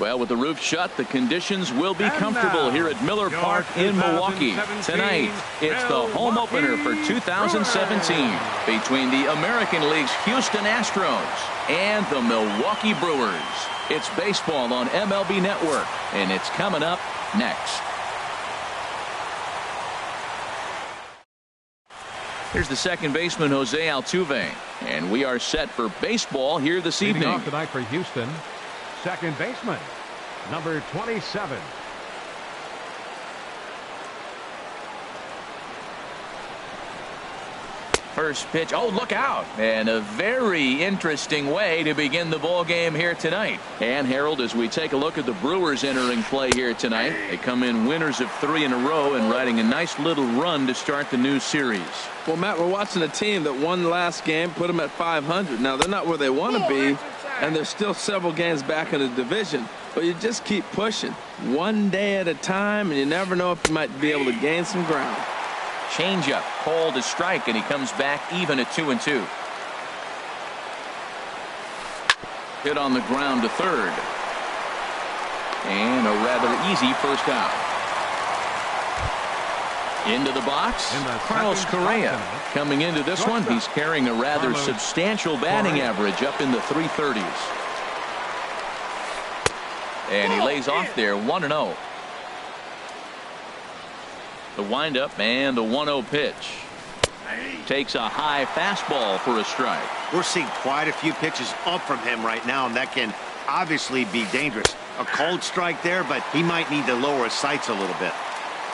Well, with the roof shut, the conditions will be comfortable here at Miller Park in Milwaukee. Tonight, it's the home opener for 2017 between the American League's Houston Astros and the Milwaukee Brewers. It's baseball on MLB Network, and it's coming up next. Here's the second baseman, Jose Altuve, and we are set for baseball here this evening. Leading off tonight for Houston, second baseman, number 27. First pitch. Oh, look out. And a very interesting way to begin the ball game here tonight. And Harold, as we take a look at the Brewers entering play here tonight, they come in winners of 3 in a row and riding a nice little run to start the new series. Well, Matt, we're watching a team that won last game, put them at 500. Now, they're not where they want to be, and they're still several games back in the division. But you just keep pushing one day at a time, and you never know if you might be able to gain some ground. Changeup called a strike, and he comes back even at 2-2. Hit on the ground to third. And a rather easy first out. Into the box, Carlos Correa. Coming into this one, he's carrying a rather substantial batting average up in the 330s. And he lays off there 1-0. The windup and the 1-0 pitch. Takes a high fastball for a strike. We're seeing quite a few pitches up from him right now, and that can obviously be dangerous. A cold strike there, but he might need to lower his sights a little bit.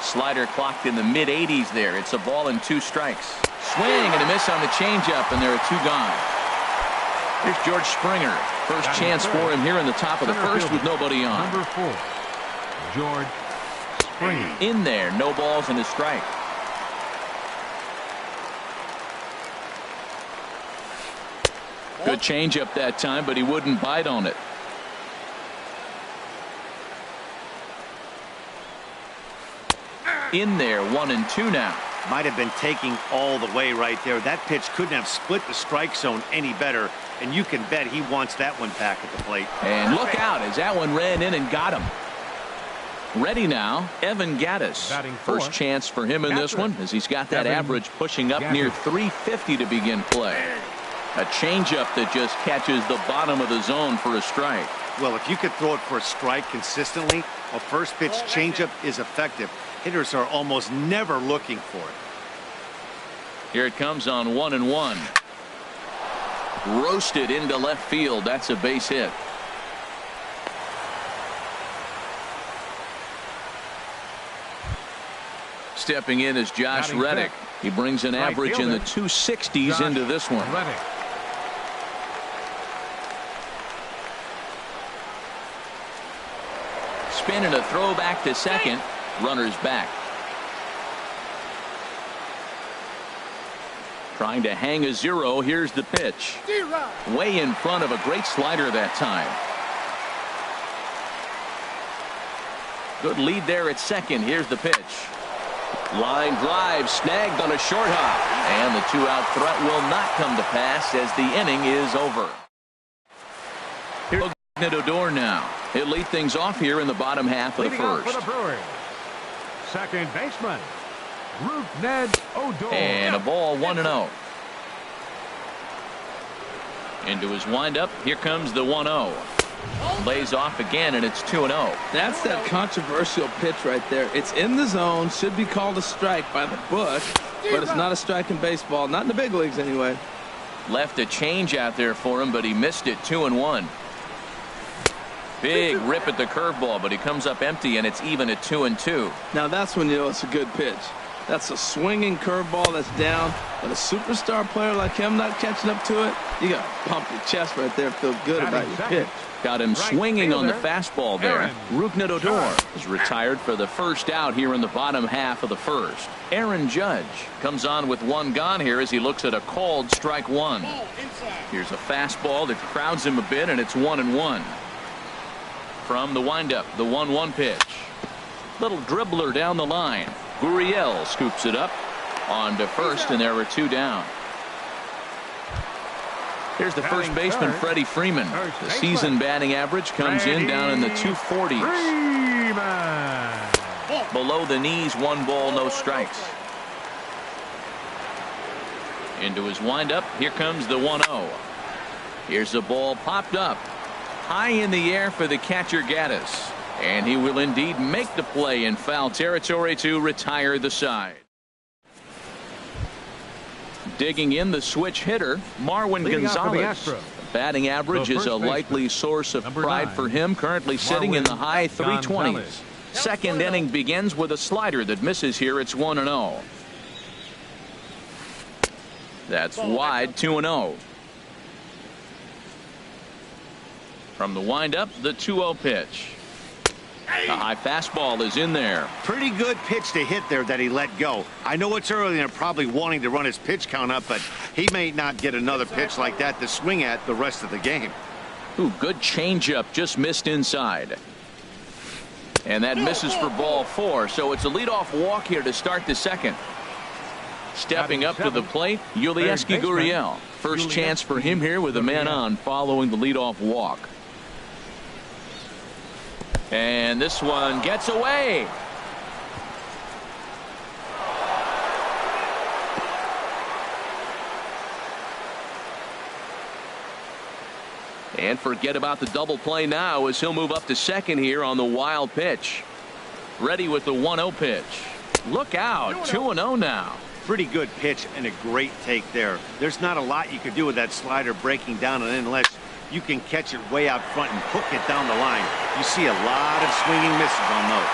Slider clocked in the mid-80s there. It's a ball and 2 strikes. Swing and a miss on the changeup, and there are 2 gone. Here's George Springer. First chance for him here in the top of the first with nobody on. Number 4, George Springer. In there, no balls and a strike. Good changeup that time, but he wouldn't bite on it. In there, 1-2 now. Might have been taking all the way right there. That pitch couldn't have split the strike zone any better, and you can bet he wants that one back at the plate. And look out as that one ran in and got him. Ready now, Evan Gattis. First chance for him in this one, as he's got that average pushing up near 350 to begin play. A changeup that just catches the bottom of the zone for a strike. Well, if you could throw it for a strike consistently, a first pitch changeup is effective. Hitters are almost never looking for it. Here it comes on 1-1. Roasted into left field. That's a base hit. Stepping in is Josh Reddick. He brings an average in the 260s into this one. Spin and a throw back to second. Runners back. Trying to hang a 0. Here's the pitch. Way in front of a great slider that time. Good lead there at second. Here's the pitch. Line drive snagged on a short hop. And the 2-out threat will not come to pass as the inning is over. Here's Odor now. He'll lead things off here in the bottom half of the first. For the Brewers, second baseman, Odor. And a ball 1-0. Into his windup. Here comes the 1-0. Lays off again, and it's 2-0. That's that controversial pitch right there. It's in the zone, should be called a strike by the book, but it's not a strike in baseball, not in the big leagues anyway. Left a change out there for him, but he missed it. 2-1. Big rip at the curveball, but he comes up empty, and it's even at 2-2. Now that's when you know it's a good pitch. That's a swinging curveball that's down, but a superstar player like him not catching up to it, you got to pump your chest right there, feel good about your pitch. Got him swinging on the fastball there. Odor is retired for the first out here in the bottom half of the first. Aaron Judge comes on with 1 gone here as he looks at a called strike 1. Here's a fastball that crowds him a bit, and it's 1-1. From the windup, the 1-1 pitch. Little dribbler down the line. Gurriel scoops it up on to first, and there are 2 down. Here's the first baseman, Freddie Freeman. The season batting average comes in down in the 240s. Below the knees, 1 ball, no strikes. Into his windup. Here comes the 1-0. Here's the ball popped up high in the air for the catcher Gaddis. And he will indeed make the play in foul territory to retire the side. Digging in the switch hitter, Marwin Gonzalez. Batting average is a likely source of pride for him, currently sitting in the high 320s. Second inning begins with a slider that misses here. It's 1-0. That's wide, 2-0. From the windup, the 2-0 pitch. A high fastball is in there. Pretty good pitch to hit there that he let go. I know it's early and they're probably wanting to run his pitch count up, but he may not get another pitch like that to swing at the rest of the game. Ooh, good changeup, just missed inside. And that misses for ball 4, so it's a leadoff walk here to start the second. Stepping up to the plate, Yulieski Gurriel. First chance for him here with a man on following the leadoff walk. And this one gets away. And forget about the double play now as he'll move up to second here on the wild pitch. Ready with the 1-0 pitch. Look out, 2-0 now. Pretty good pitch and a great take there. There's not a lot you could do with that slider breaking down, and unless you can catch it way out front and hook it down the line, you see a lot of swinging misses on those.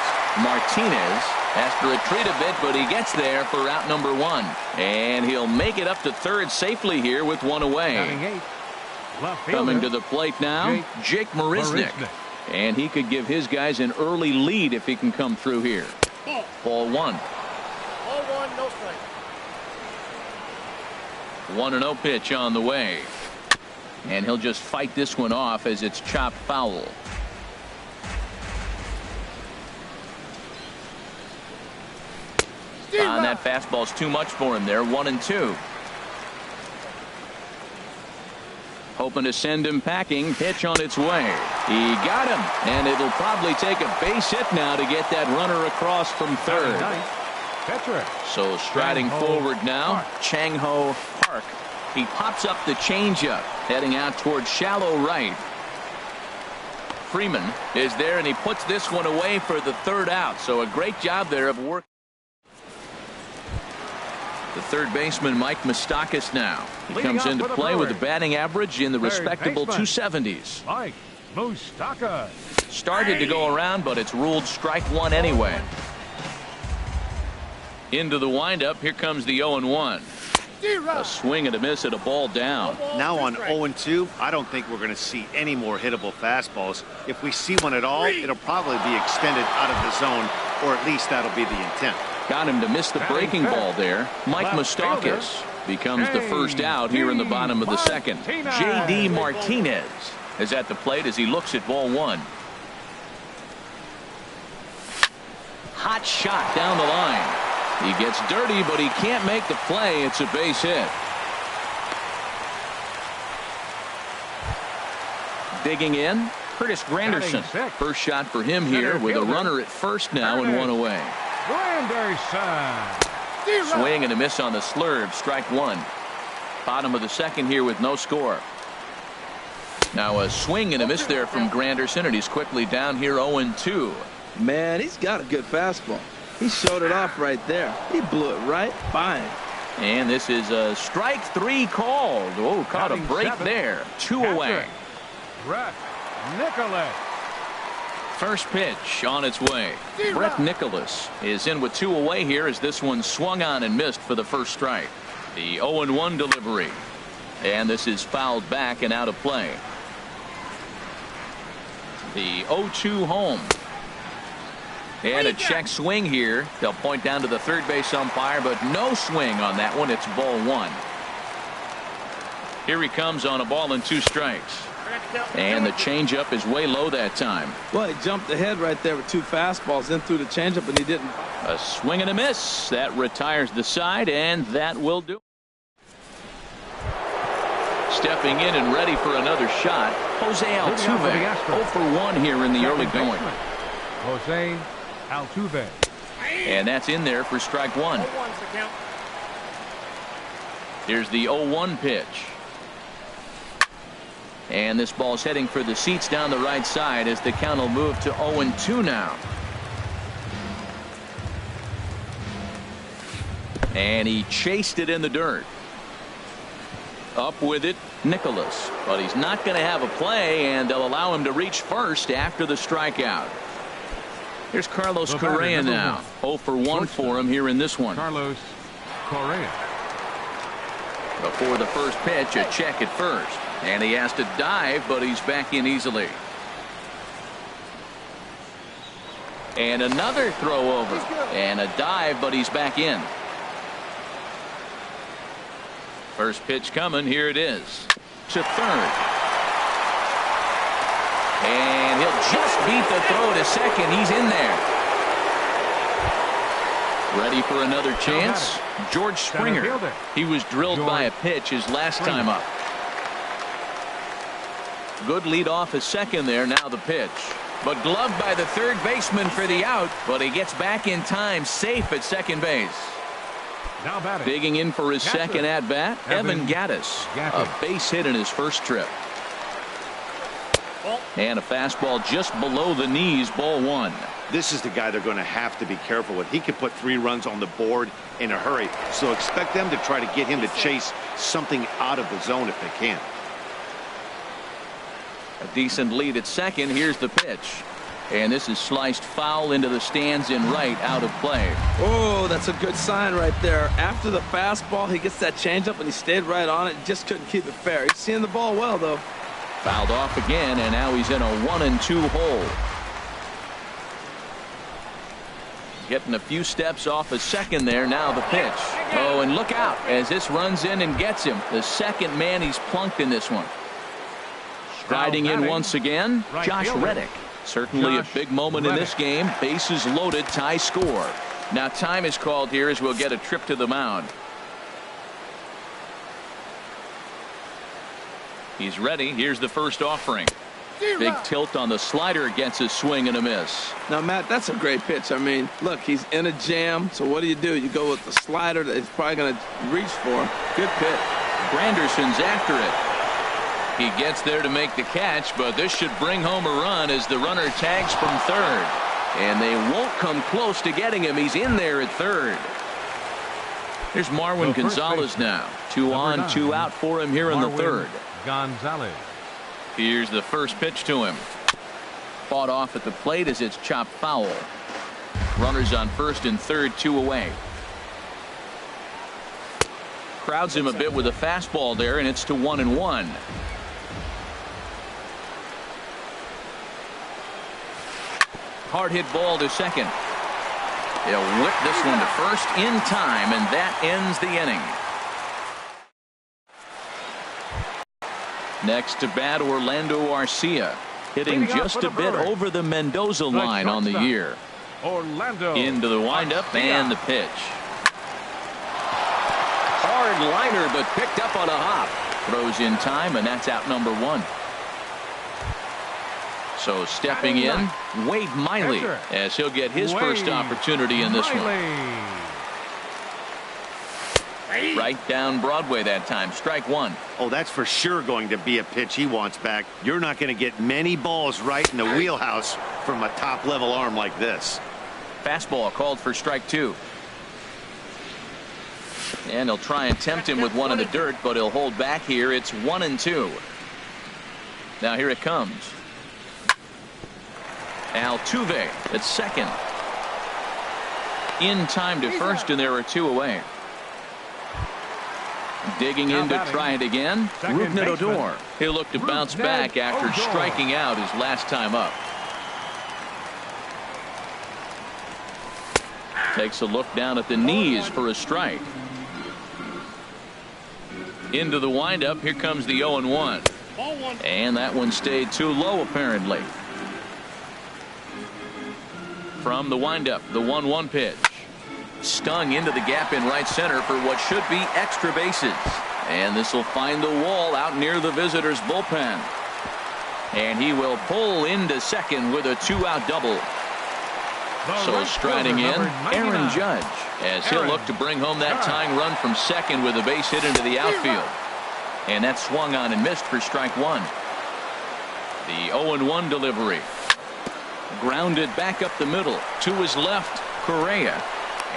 Martinez has to retreat a bit, but he gets there for out number 1. And he'll make it up to third safely here with 1 away. Coming to the plate now, Jake Marisnick. And he could give his guys an early lead if he can come through here. Ball 1. Ball 1, no strike. 1-0 pitch on the way. And he'll just fight this one off as it's chopped foul. That fastball's too much for him there. 1-2. Hoping to send him packing. Pitch on its way. He got him. And it'll probably take a base hit now to get that runner across from third. So striding forward now, Chang-Ho Park. He pops up the changeup, heading out towards shallow right. Freeman is there, and he puts this one away for the third out. So a great job there of work. The third baseman, Mike Moustakas, now. He comes into play with a batting average in the respectable 270s. Mike Moustakas. Started to go around, but it's ruled strike 1 anyway. Into the windup. Here comes the 0-1. A swing and a miss at a ball down. Now on 0-2, I don't think we're going to see any more hittable fastballs. If we see one at all, it'll probably be extended out of the zone, or at least that'll be the intent. Got him to miss the breaking ball there. Mike Moustakas becomes the first out here in the bottom of the second. J.D. Martinez is at the plate as he looks at ball 1. Hot shot down the line. He gets dirty, but he can't make the play. It's a base hit. Digging in, Curtis Granderson. First shot for him here with a runner at first now and 1 away. Swing and a miss on the slurve. Strike 1. Bottom of the second here with no score. Now a swing and a miss there from Granderson, and he's quickly down here 0-2. Man, he's got a good fastball. He showed it off right there. He blew it right by him. And this is a strike 3 called. Oh, caught a break there. 2 away. Brett Nicholas. First pitch on its way. Brett Nicholas is in with 2 away here as this one swung on and missed for the first strike. The 0-1 delivery. And this is fouled back and out of play. The 0-2 home. And a check swing here. They'll point down to the third base umpire, but no swing on that one. It's ball 1. Here he comes on a ball and 2 strikes. And the changeup is way low that time. Well, he jumped ahead right there with 2 fastballs, then threw the changeup, and he didn't. A swing and a miss. That retires the side, and that will do. Stepping in and ready for another shot, Jose Altuve. 0 for 1 here in the early going. Jose Altuve. And that's in there for strike one. Here's the 0-1 pitch. And this ball's heading for the seats down the right side as the count will move to 0-2 now. And he chased it in the dirt. Up with it, Nicholas. But he's not going to have a play, and they'll allow him to reach first after the strikeout. Here's Carlos Correa now. 0 for 1 for him here in this one. Carlos Correa. Before the first pitch, a check at first. And he has to dive, but he's back in easily. And another throw over. And a dive, but he's back in. First pitch coming. Here it is. To third. And he'll just beat the throw to second. He's in there. Ready for another chance. George Springer. He was drilled by a pitch his last time up. Good lead off his second there. Now the pitch. But gloved by the third baseman for the out. But he gets back in time, safe at second base. Now batting. Digging in for his second at bat, Evan Gattis. A base hit in his first trip. And a fastball just below the knees, ball one. This is the guy they're going to have to be careful with. He could put 3 runs on the board in a hurry. So expect them to try to get him to chase something out of the zone if they can. A decent lead at second. Here's the pitch. And this is sliced foul into the stands in right, out of play. Oh, that's a good sign right there. After the fastball, he gets that changeup and he stayed right on it. Just couldn't keep it fair. He's seeing the ball well, though. Fouled off again, and now he's in a 1-2 hole. Getting a few steps off a second there. Now the pitch. Oh, and look out as this runs in and gets him. The second man he's plunked in this one. Striding in once again, Josh Reddick. Certainly a big moment in this game. Bases loaded, tie score. Now time is called here as we'll get a trip to the mound. He's ready. Here's the first offering. Big tilt on the slider, gets a swing and a miss. Now, Matt, that's a great pitch. I mean, look, he's in a jam. So what do? You go with the slider that he's probably going to reach for. Good pitch. Granderson's after it. He gets there to make the catch, but this should bring home a run as the runner tags from third. And they won't come close to getting him. He's in there at third. Here's Marwin Gonzalez now. 2 on, 2 out for him here in the third. Gonzalez. Here's the first pitch to him. Fought off at the plate as it's chopped foul. Runners on first and third, 2 away. Crowds him a bit with a fastball there, and it's to 1-1. Hard hit ball to second. He'll whip this one to first in time, and that ends the inning. Next to bat, Orlando Arcia, hitting just a bit over the Mendoza line on the year. Orlando into the windup and the pitch. Hard liner, but picked up on a hop. Throws in time, and that's out number 1. So stepping in, Wade Miley, as he'll get his first opportunity in this one. Right down Broadway that time. Strike 1. Oh, that's for sure going to be a pitch he wants back. You're not going to get many balls right in the wheelhouse from a top-level arm like this. Fastball called for strike 2. And he'll try and tempt him with one in the dirt, but he'll hold back here. It's 1-2. Now here it comes. Altuve at second. In time to first, and there are 2 away. Digging in to try it again. Rougned Odor. He'll look to bounce back after striking out his last time up. Takes a look down at the knees for a strike. Into the windup. Here comes the 0-1. And that one stayed too low apparently. From the windup, the 1-1 pitch. stung into the gap in right center for what should be extra bases. And this will find the wall out near the visitors' bullpen. And he will pull into second with a 2-out double. So striding in, Aaron Judge, as he'll look to bring home that tying run from second with a base hit into the outfield. And that swung on and missed for strike one. The 0-1 delivery. Grounded back up the middle to his left, Correa.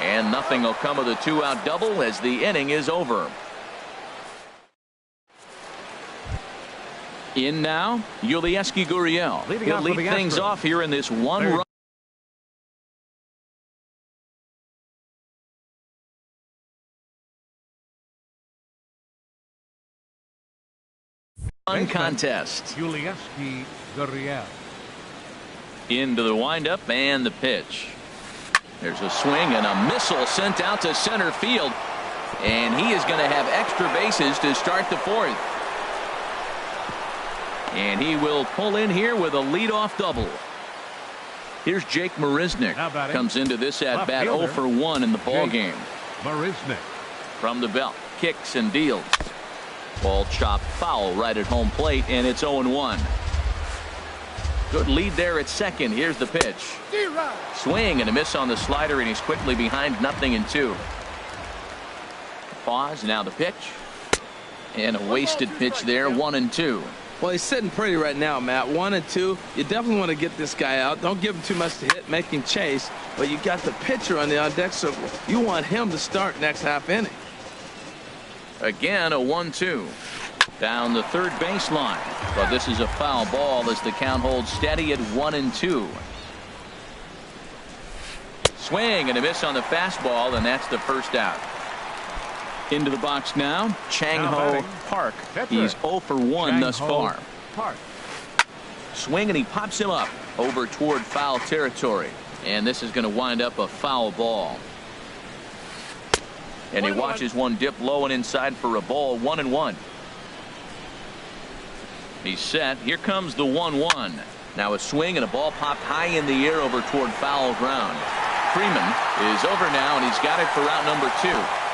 And nothing will come of the 2-out double as the inning is over. In now, Yulieski Gurriel. He'll lead things off here in this one-run contest. Yulieski Gurriel. Into the windup and the pitch. There's a swing and a missile sent out to center field. And he is going to have extra bases to start the fourth. And he will pull in here with a leadoff double. Here's Jake Marisnick. Comes into this at bat 0 for 1 in the ball game. Marisnick. From the belt, kicks and deals. Ball chopped foul right at home plate, and it's 0-1. Good lead there at second. Here's the pitch. Swing and a miss on the slider, and he's quickly behind 0-2. Pause, now the pitch. And a wasted pitch there, 1-2. Well, he's sitting pretty right now, Matt. 1-2. You definitely want to get this guy out. Don't give him too much to hit, make him chase. But you got the pitcher on the on-deck circle. You want him to start next half inning. Again, a 1-2. Down the third baseline. But this is a foul ball as the count holds steady at 1-2. Swing and a miss on the fastball, and that's the first out. Into the box now, Chang-Ho Park. He's 0 for 1 thus far. Swing and he pops him up over toward foul territory. And this is going to wind up a foul ball. And he watches one dip low and inside for a ball, 1-1. He's set. Here comes the 1-1. Now a swing and a ball popped high in the air over toward foul ground. Freeman is over now, and he's got it for out number 2.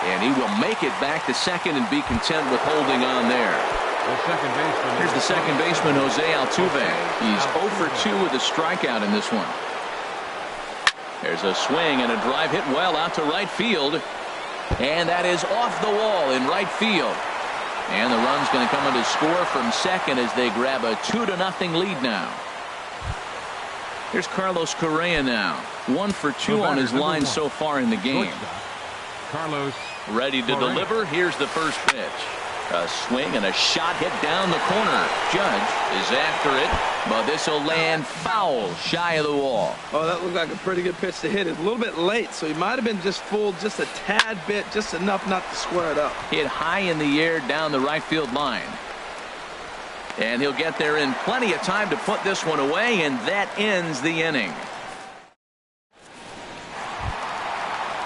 And he will make it back to second and be content with holding on there. Here's the second baseman, Jose Altuve. He's 0 for 2 with a strikeout in this one. There's a swing and a drive hit well out to right field. And that is off the wall in right field. And the run's going to come in to score from second as they grab a 2-0 lead now. Here's Carlos Correa now. 1 for 2 on his line so far in the game. Carlos. Ready to deliver. Here's the first pitch. A swing and a shot hit down the corner. Judge is after it, but this will land foul shy of the wall. Oh, that looked like a pretty good pitch to hit it. A little bit late, so he might have been just fooled just a tad bit, just enough not to square it up. Hit high in the air down the right field line. And he'll get there in plenty of time to put this one away, and that ends the inning.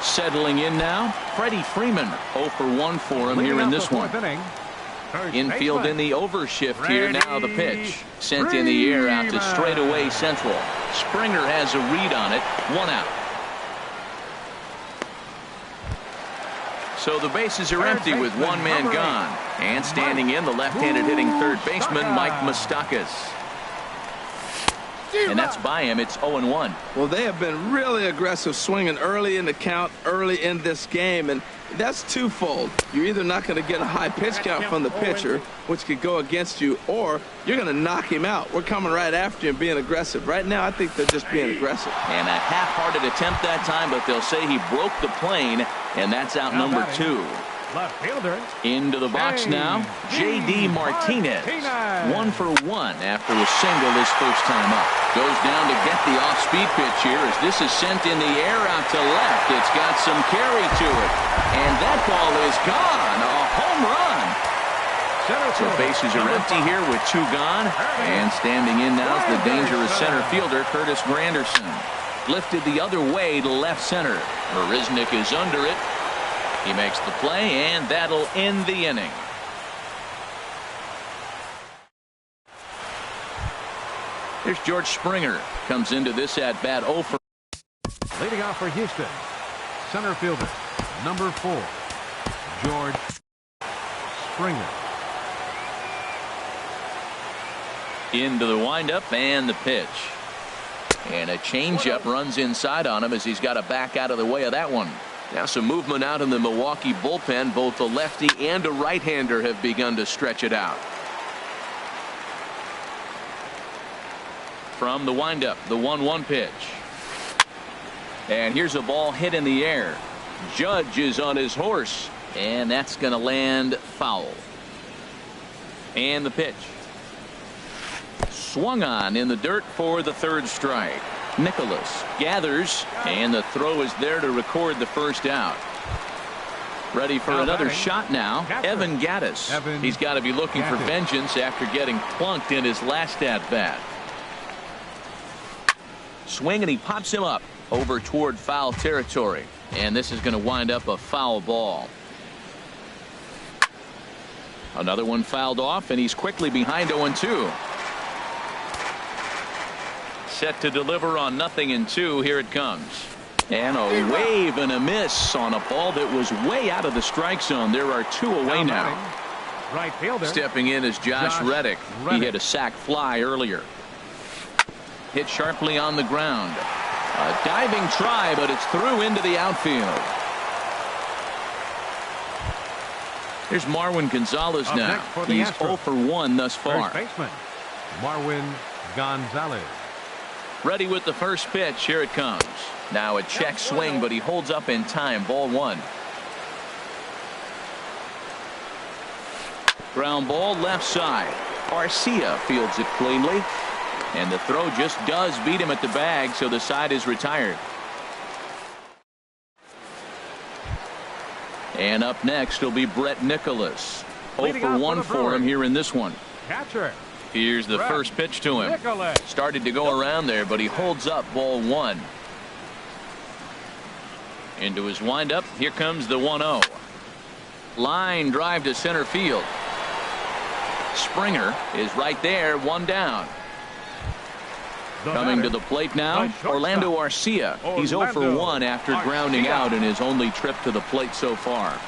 Settling in now, Freddie Freeman. 0 for 1 for him here in this one. Infield in the overshift here. Now the pitch. Sent in the air out to straightaway central. Springer has a read on it. 1 out. So the bases are empty with one man gone. And standing in, the left-handed hitting third baseman, Mike Moustakas. And that's by him. It's 0-1. Well, they have been really aggressive swinging early in the count, early in this game, and that's twofold. You're either not going to get a high pitch count from the pitcher, which could go against you, or you're going to knock him out. We're coming right after him being aggressive. Right now, I think they're just being aggressive. And a half-hearted attempt that time, but they'll say he broke the plane, and that's out number 2. Left fielder. Into the box now, J.D. Martinez. 1 for 1 after a single his first time up. Goes down to get the off-speed pitch here as this is sent in the air out to left. It's got some carry to it. And that ball is gone. A home run. So bases are empty here with 2 gone. And standing in now is the dangerous center fielder, Curtis Granderson. Lifted the other way to left center. Marisnick is under it. He makes the play, and that'll end the inning. Here's George Springer. Comes into this at bat 0 for. Leading off for Houston. Center fielder, number 4, George Springer. Into the windup and the pitch. And a changeup runs inside on him as he's got to back out of the way of that one. Now some movement out in the Milwaukee bullpen. Both a lefty and a right-hander have begun to stretch it out. From the windup, the 1-1 pitch. And here's a ball hit in the air. Judge is on his horse, and that's going to land foul. And the pitch. Swung on in the dirt for the third strike. Nicholas gathers, and the throw is there to record the first out. Ready for another shot now. Evan Gattis. He's got to be looking for vengeance after getting plunked in his last at bat. Swing, and he pops him up over toward foul territory, and this is going to wind up a foul ball. Another one fouled off, and he's quickly behind 0-2. Set to deliver on 0-2. Here it comes. And a wave and a miss on a ball that was way out of the strike zone. There are 2 away now. Right fielder. Stepping in is Josh Reddick. He hit a sac fly earlier. Hit sharply on the ground. A diving try, but it's through into the outfield. Here's Marwin Gonzalez now. He's 0 for 1 thus far. First baseman, Marwin Gonzalez. Ready with the first pitch. Here it comes. Now a check swing, but he holds up in time. Ball 1. Ground ball left side. Arcia fields it cleanly. And the throw just does beat him at the bag, so the side is retired. And up next will be Brett Nicholas. 0 for 1 for him here in this one. Catcher. Here's the first pitch to him. Started to go around there, but he holds up ball 1. Into his windup. Here comes the 1-0. Line drive to center field. Springer is right there, 1 down. Coming to the plate now, Orlando Arcia. He's 0 for 1 after grounding out in his only trip to the plate so far.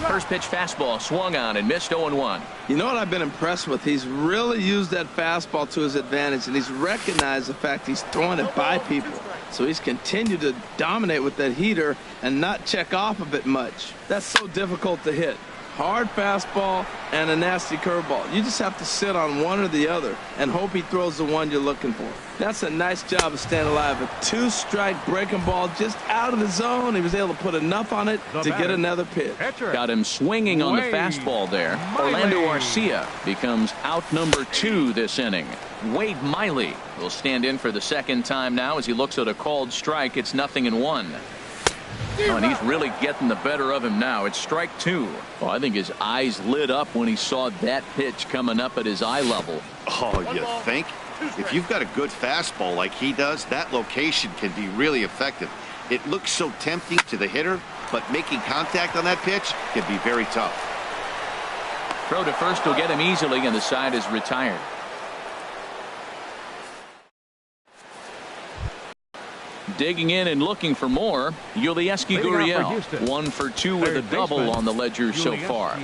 First pitch fastball swung on and missed. 0-1. You know what I've been impressed with? He's really used that fastball to his advantage, and he's recognized the fact he's throwing it by people. So he's continued to dominate with that heater and not check off a bit much. That's so difficult to hit. Hard fastball and a nasty curveball. You just have to sit on one or the other and hope he throws the one you're looking for. That's a nice job of staying alive. A 2-strike breaking ball just out of the zone. He was able to put enough on it to get another pitch. Got him swinging on the fastball there. Orlando Arcia becomes out number 2 this inning. Wade Miley will stand in for the second time now as he looks at a called strike. It's 0-1. Oh, and he's really getting the better of him now. It's strike 2. Well, I think his eyes lit up when he saw that pitch coming up at his eye level. Oh, you think? If you've got a good fastball like he does, that location can be really effective. It looks so tempting to the hitter, but making contact on that pitch can be very tough. Throw to first will get him easily, and the side is retired. Digging in and looking for more, Yulieski Gurriel. 1 for 2 with a double on the ledger so far.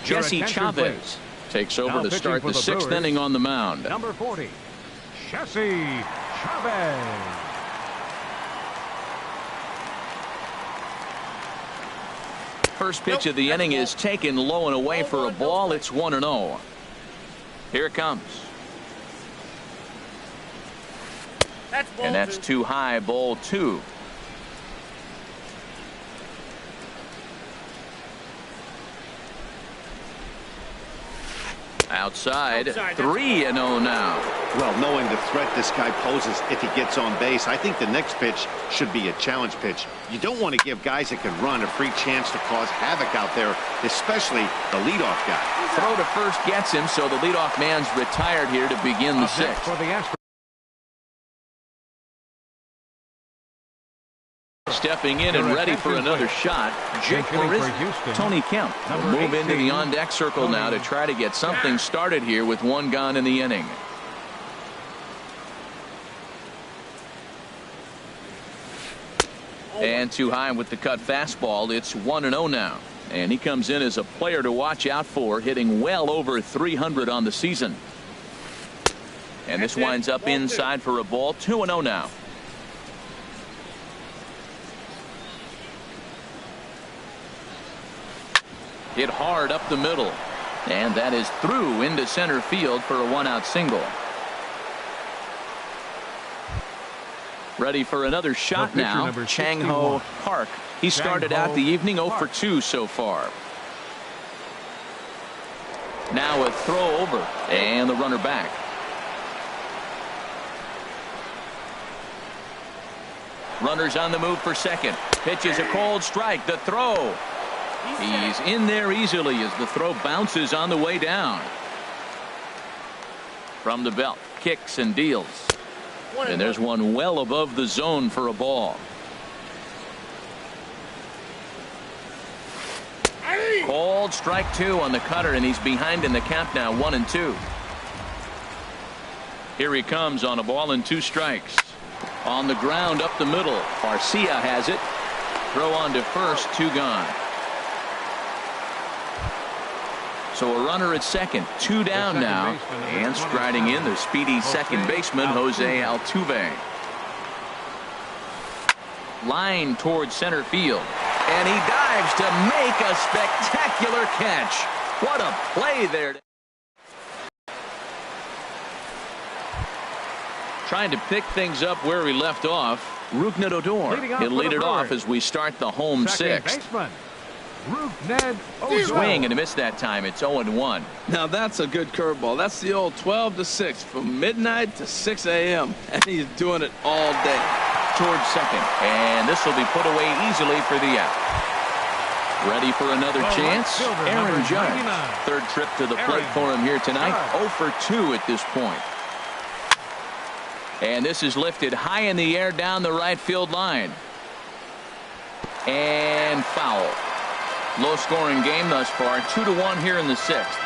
Jesse Chavez takes over to start the 6th inning on the mound. Number 40, Jesse Chavez. First pitch of the inning is taken low and away for a ball. It's 1-0. Here it comes. And that's too high. Ball 2. Outside. 3-0 now. Well, knowing the threat this guy poses if he gets on base, I think the next pitch should be a challenge pitch. You don't want to give guys that can run a free chance to cause havoc out there, especially the leadoff guy. Throw to first gets him, so the leadoff man's retired here to begin the 6th. Stepping in and ready for another shot, Jake Tony Kemp will move into the on-deck circle now to try to get something started here with one gone in the inning. And too high with the cut fastball. It's 1-0 now. And he comes in as a player to watch out for, hitting well over 300 on the season. And this winds up inside for a ball. 2-0 now. Hit hard up the middle. And that is through into center field for a one-out single. Ready for another shot now. Chang-Ho Park. He started out the evening 0 for 2 so far. Now a throw over and the runner back. Runners on the move for second. Pitch is a cold strike. The throw. He's in there easily as the throw bounces on the way down. From the belt, kicks and deals. And there's one well above the zone for a ball. Cold strike 2 on the cutter, and he's behind in the count now, 1-2. Here he comes on a ball and 2 strikes. On the ground up the middle. Garcia has it. Throw on to first, 2 gone. So a runner at second, 2 down now, and striding in the speedy second baseman Jose Altuve. Line towards center field, and he dives to make a spectacular catch. What a play there. Trying to pick things up where he left off. Rougned Odor. He'll lead it off as we start the home 6th. Swing and a miss that time. It's 0-1. Now that's a good curveball. That's the old 12-6 from midnight to 6 a.m. and he's doing it all day. Towards second, and this will be put away easily for the out. Ready for another chance. Aaron Judge. Third trip to the plate for him here tonight. 0 for 2 at this point. And this is lifted high in the air down the right field line. And foul. Low scoring game thus far. 2-1 here in the 6th.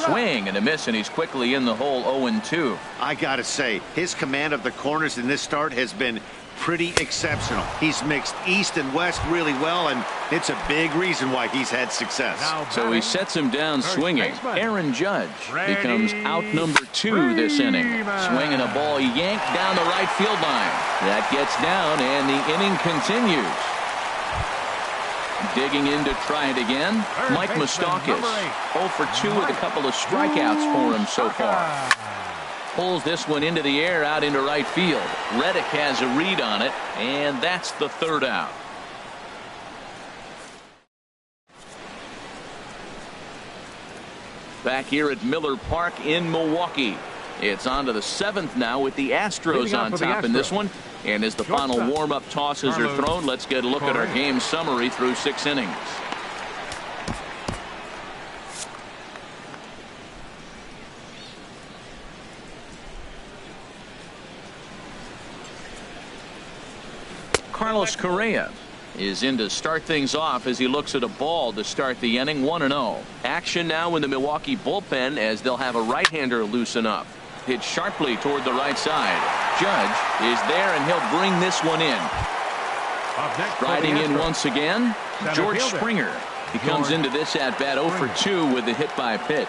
Swing and a miss, and he's quickly in the hole. 0-2. I gotta say, his command of the corners in this start has been pretty exceptional. He's mixed east and west really well, and it's a big reason why he's had success. So he sets him down swinging. Aaron Judge becomes out number 2 this inning. Swinging a ball yanked down the right field line. That gets down, and the inning continues. Digging in to try it again. Mike Moustakas 0 for 2 with a couple of strikeouts for him so far. Pulls this one into the air out into right field. Reddick has a read on it, and that's the 3rd out. Back here at Miller Park in Milwaukee. It's on to the 7th now with the Astros on top in this one. And as the final warm-up tosses are thrown, let's get a look at our game summary through 6 innings. Carlos Correa is in to start things off as he looks at a ball to start the inning. 1-0. Action now in the Milwaukee bullpen as they'll have a right-hander loosen up. Hit sharply toward the right side. Judge is there, and he'll bring this one in. Riding in once again, George Springer. He comes into this at bat 0 for 2 with the hit by pitch.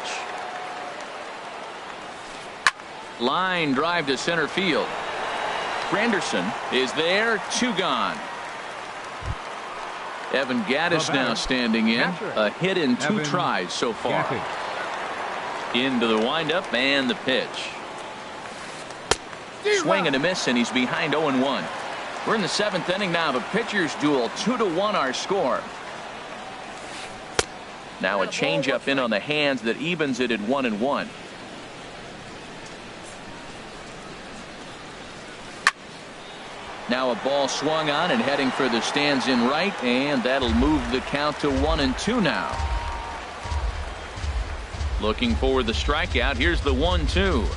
Line drive to center field. Granderson is there, 2 gone. Evan Gattis now standing in. A hit in 2 tries so far. Into the windup and the pitch. Swing and a miss, and he's behind 0-1. We're in the 7th inning now of a pitcher's duel. 2-1 our score. Now a changeup in on the hands that evens it at 1-1. Now a ball swung on and heading for the stands in right, and that'll move the count to 1-2 now. Looking for the strikeout. Here's the 1-2.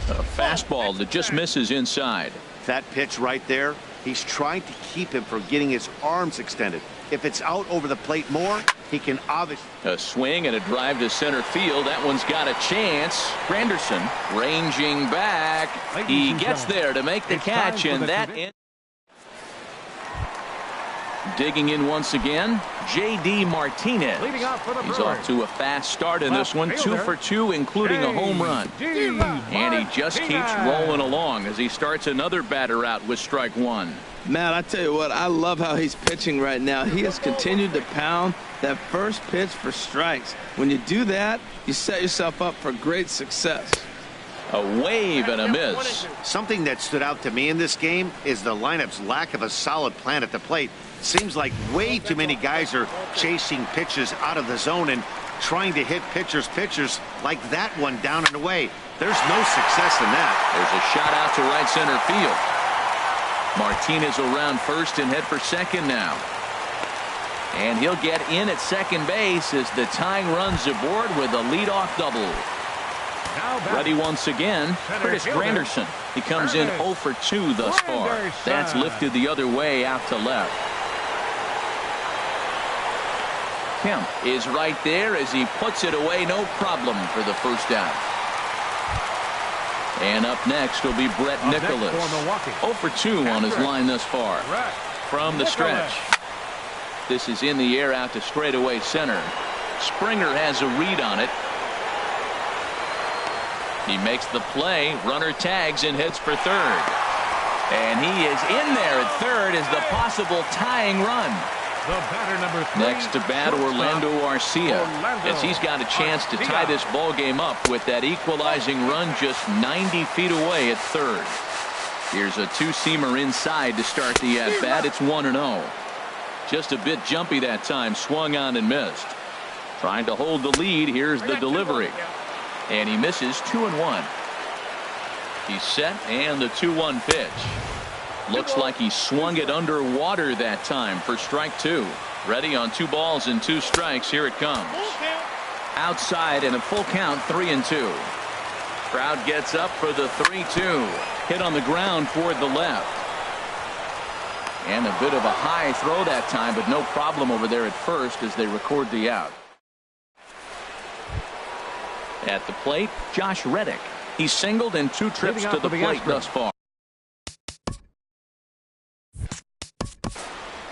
A fastball that just misses inside. That pitch right there, he's trying to keep him from getting his arms extended. If it's out over the plate more, he can obviously... A swing and a drive to center field. That one's got a chance. Granderson ranging back. He gets there to make the catch, and that ends. Digging in once again, J.D. Martinez. He's off to a fast start in this one, 2 for 2, including a home run. And he just keeps rolling along as he starts another batter out with strike one. Man, I tell you what, I love how he's pitching right now. He has continued to pound that first pitch for strikes. When you do that, you set yourself up for great success. A wave and a miss. Something that stood out to me in this game is the lineup's lack of a solid plan at the plate. Seems like way too many guys are chasing pitches out of the zone and trying to hit pitchers like that one down and away. There's no success in that. There's a shot out to right center field. Martinez around first and head for second now. And he'll get in at second base as the tying runs aboard with a leadoff double. Ready once again, Curtis Granderson. He comes in 0 for 2 thus far. That's lifted the other way out to left. Kemp is right there as he puts it away, no problem for the first out. And up next will be Brett Nicholas. 0 for 2 on his line thus far. From the stretch. This is in the air out to straightaway center. Springer has a read on it. He makes the play, runner tags and heads for third. And he is in there at third as the possible tying run. Next to bat, Orlando Arcia, as he's got a chance to tie this ball game up with that equalizing run just 90 feet away at third. Here's a two-seamer inside to start the at-bat. It's 1-0. Just a bit jumpy that time, swung on and missed. Trying to hold the lead. Here's the delivery. And he misses 2-1. He's set, and the 2-1 pitch. Looks like he swung it underwater that time for strike two. Ready on 2 balls and 2 strikes. Here it comes. Outside and a full count, 3-2. Crowd gets up for the 3-2. Hit on the ground toward the left. And a bit of a high throw that time, but no problem over there at first as they record the out. At the plate, Josh Reddick. He's singled in 2 trips to the plate thus far.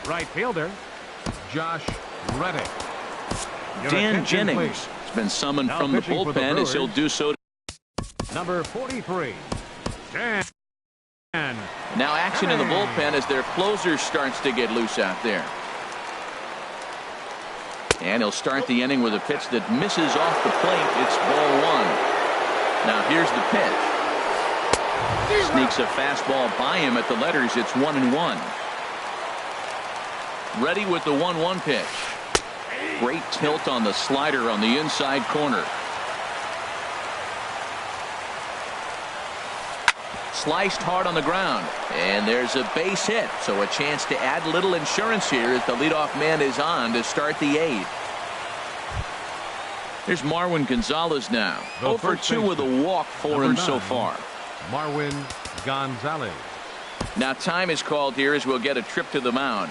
Right fielder, Josh Reddick. Dan Jennings has been summoned from the bullpen as he'll do so. Number 43, Dan. Now action in the bullpen as their closer starts to get loose out there. And he'll start the inning with a pitch that misses off the plate. It's ball 1. Now here's the pitch. Sneaks a fastball by him at the letters. It's 1-1. Ready with the 1-1 pitch. Great tilt on the slider on the inside corner. Sliced hard on the ground, and there's a base hit, so a chance to add little insurance here as the leadoff man is on to start the 8th. Here's Marwin Gonzalez now. 0 for 2 with a walk for him so far. Marwin Gonzalez. Now time is called here as we'll get a trip to the mound.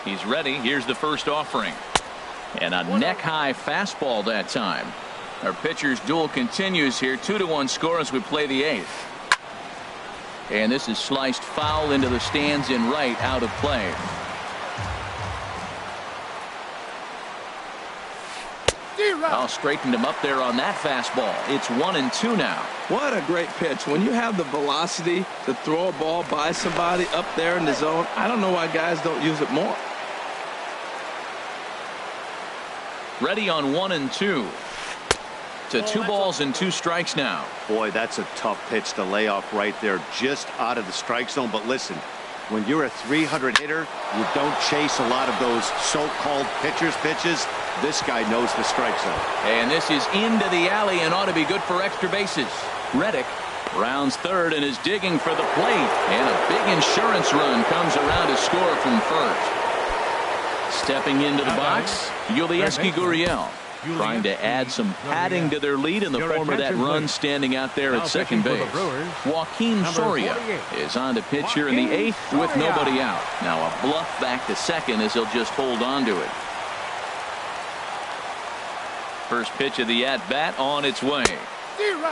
He's ready. Here's the first offering. And a neck-high fastball that time. Our pitcher's duel continues here. 2-1 score as we play the 8th. And this is sliced foul into the stands in right, out of play. I'll straighten him up there on that fastball. It's 1-2 now. What a great pitch. When you have the velocity to throw a ball by somebody up there in the zone, I don't know why guys don't use it more. Ready on 1-2. To 2 balls and 2 strikes now. Boy, that's a tough pitch to lay off right there, just out of the strike zone. But listen, when you're a 300 hitter, you don't chase a lot of those so-called pitcher's pitches. This guy knows the strike zone. And this is into the alley and ought to be good for extra bases. Reddick rounds third and is digging for the plate. And a big insurance run comes around to score from first. Stepping into the box, Yulieski Gurriel. Trying to add some padding to their lead in the form of that run standing out there at second base. Joaquin Soria is on to pitch here in the 8th with nobody out. Now a bluff back to second as he'll just hold on to it. First pitch of the at-bat on its way.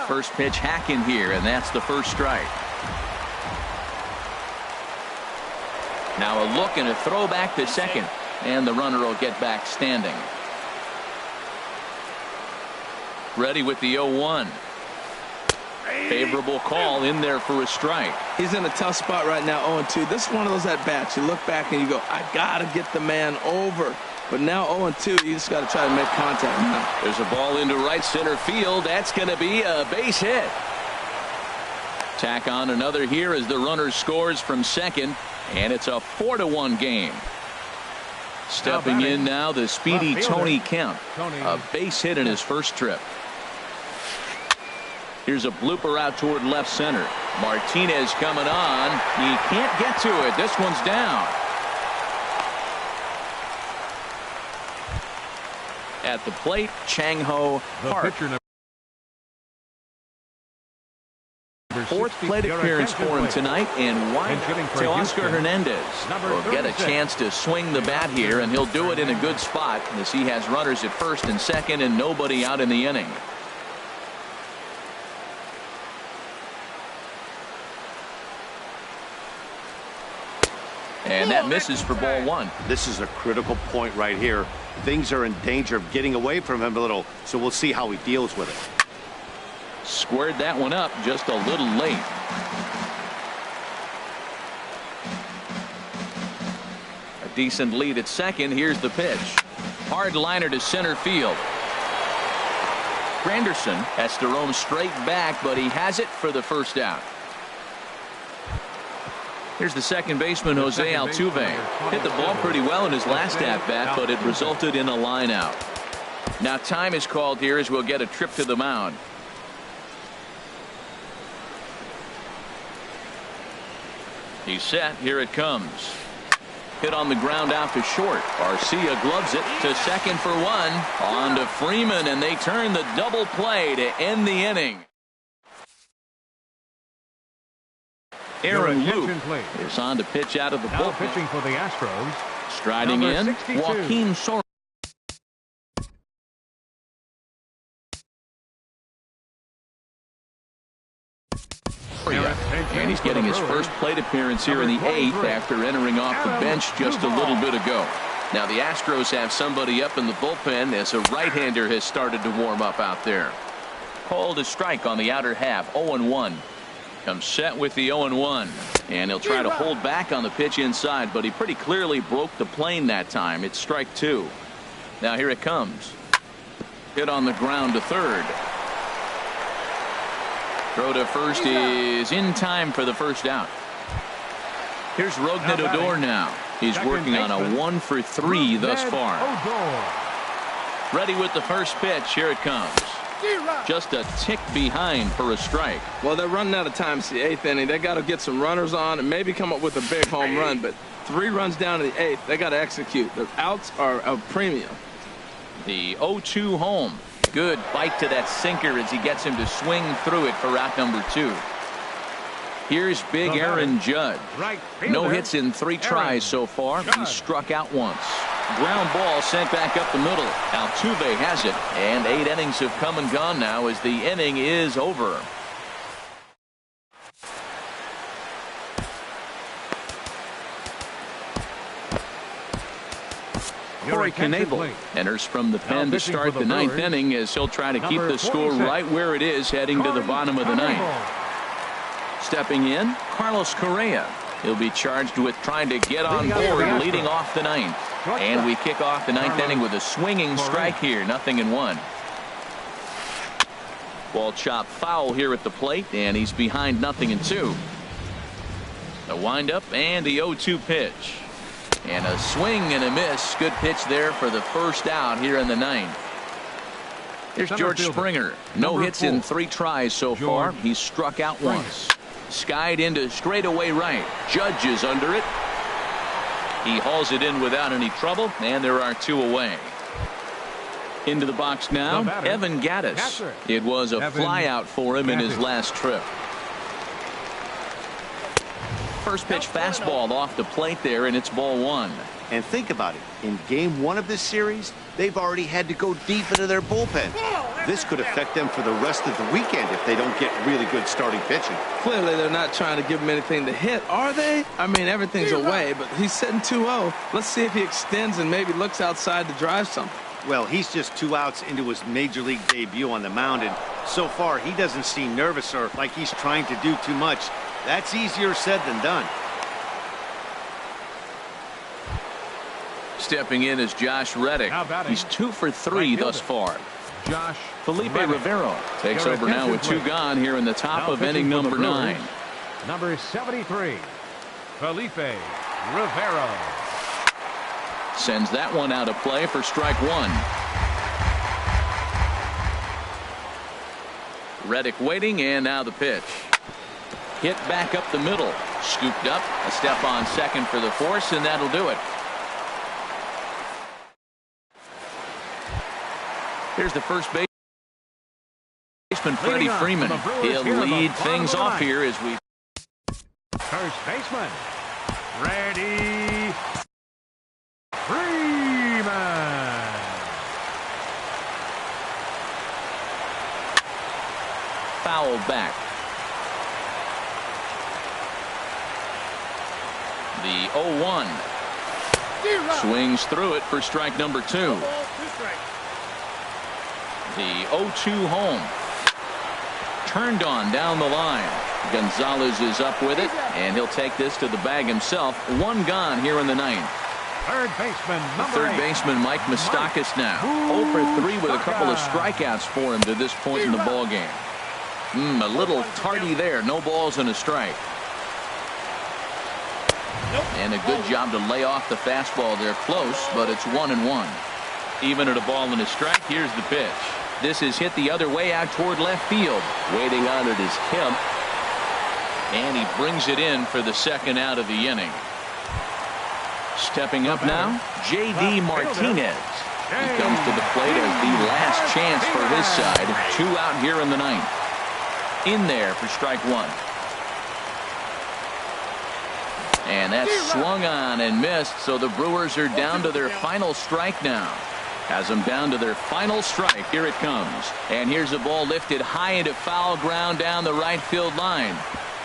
First pitch hacking here, and that's the first strike. Now a look and a throw back to second, and the runner will get back standing. Ready with the 0-1. Favorable call in there for a strike. He's in a tough spot right now, 0-2. This is one of those at-bats. You look back and you go, I got to get the man over. But now 0-2, you just got to try to make contact now. There's a ball into right center field. That's going to be a base hit. Tack on another here as the runner scores from second, and it's a 4-1 game. Stepping in now, the speedy Tony Kemp. A base hit in his first trip. Here's a blooper out toward left center. Martinez coming on. He can't get to it. This one's down. At the plate, Chang-Ho Park. Fourth plate appearance for him tonight, and wide to Oscar Hernandez. Will get a chance to swing the bat here, and he'll do it in a good spot as he has runners at first and second and nobody out in the inning. And that misses for ball one. This is a critical point right here. Things are in danger of getting away from him a little, so we'll see how he deals with it. Squared that one up just a little late. A decent lead at second. Here's the pitch. Hard liner to center field. Granderson has to roam straight back, but he has it for the first out. Here's the second baseman, Jose Altuve. Hit the ball pretty well in his last at-bat, but it resulted in a line out. Now time is called here as we'll get a trip to the mound. He's set. Here it comes. Hit on the ground out to short. Garcia gloves it to second for one. On to Freeman, and they turn the double play to end the inning. Aaron Luke is on to pitch out of the bullpen. Pitching for the Astros. Striding in, 62. Joaquin Soria. And he's getting his first plate appearance here in the 8th after entering off the bench just a little bit ago. Now the Astros have somebody up in the bullpen as a right-hander has started to warm up out there. Called a strike on the outer half, 0-1. Comes set with the 0-1, and he'll try to hold back on the pitch inside, but he pretty clearly broke the plane that time. It's strike two. Now here it comes. Hit on the ground to third. Throw to first is in time for the first out. Here's Rougned Odor now. He's working on a 1-for-3 thus far. Ready with the first pitch. Here it comes. Just a tick behind for a strike. Well, they're running out of time. It's the 8th inning. They got to get some runners on and maybe come up with a big home run. But 3 runs down in the 8th. They got to execute. The outs are a premium. The 0-2 home. Good bite to that sinker as he gets him to swing through it for out number 2. Here's big Aaron Judge. No hits in 3 tries so far. He's struck out once. Ground ball sent back up the middle. Altuve has it, and 8 innings have come and gone now as the inning is over. Corey Knebel enters from the pen to start the 9th inning as he'll try to keep the score right where it is heading to the bottom of the 9th. Stepping in, Carlos Correa. He'll be charged with trying to get on board leading off the 9th. And we kick off the 9th inning with a swinging strike here, 0-1. Ball chopped foul here at the plate, and he's behind 0-2. The windup and the 0-2 pitch. And a swing and a miss. Good pitch there for the first out here in the 9th. Here's George Springer. No hits in 3 tries so far. He's struck out once. Skied into straightaway right. Judge is under it. He hauls it in without any trouble, and there are 2 away. Into the box now, Evan Gaddis. It was a flyout for him in his last trip. First pitch fastball off the plate there, and it's ball one. And think about it. In game one of this series, they've already had to go deep into their bullpen. This could affect them for the rest of the weekend if they don't get really good starting pitching. Clearly, they're not trying to give him anything to hit, are they? I mean, everything's away, but he's sitting 2-0. Let's see if he extends and maybe looks outside to drive something. Well, he's just 2 outs into his major league debut on the mound, and so far he doesn't seem nervous or like he's trying to do too much. That's easier said than done. Stepping in is Josh Reddick. He's 2 for 3 thus far. Josh Felipe Reddick. Rivero takes Your over now with 2 attention, gone here in the top Now of pitching inning for the number Brewers, 9. Number 73, Felipe Rivero. Sends that one out of play for strike 1. Reddick waiting, and now the pitch. Hit back up the middle. Scooped up. A step on second for the force, and that'll do it. Here's the first baseman, Freddie Freeman. He'll lead things off here as we... First baseman, Freddie Freeman. Foul back. The 0-1. Swings through it for strike number 2. The 0-2 home. Turned on down the line. Gonzalez is up with it, and he'll take this to the bag himself. 1 gone here in the 9th. Third baseman, number 8. Baseman Mike Moustakas now. 0 for 3 with a couple of strikeouts for him to this point in the ball game. A little tardy there. No balls and a strike. And a good job to lay off the fastball there. Close, but it's 1-1. Even at a ball and a strike, here's the pitch. This is hit the other way out toward left field. Waiting on it is Kemp. And he brings it in for the second out of the inning. Stepping up now, J.D. Martinez. He comes to the plate as the last chance for his side. 2 out here in the 9th. In there for strike 1. And that's swung on and missed, so the Brewers are down to their final strike now. Has them down to their final strike. Here it comes. And here's a ball lifted high into foul ground down the right field line.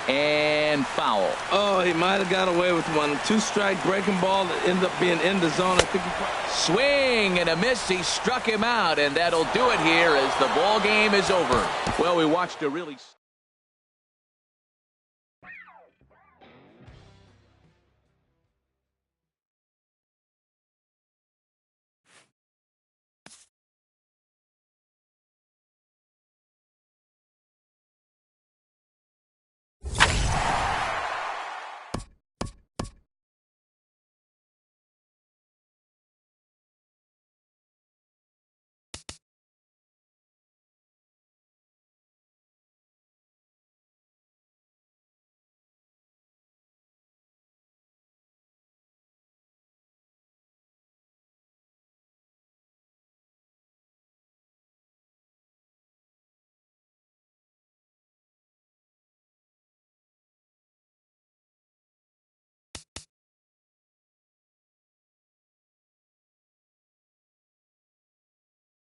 And foul. Oh, he might have got away with one. 2-strike breaking ball that ended up being in the zone. I think swing and a miss. He struck him out, and that'll do it here as the ball game is over. Well, we watched a really...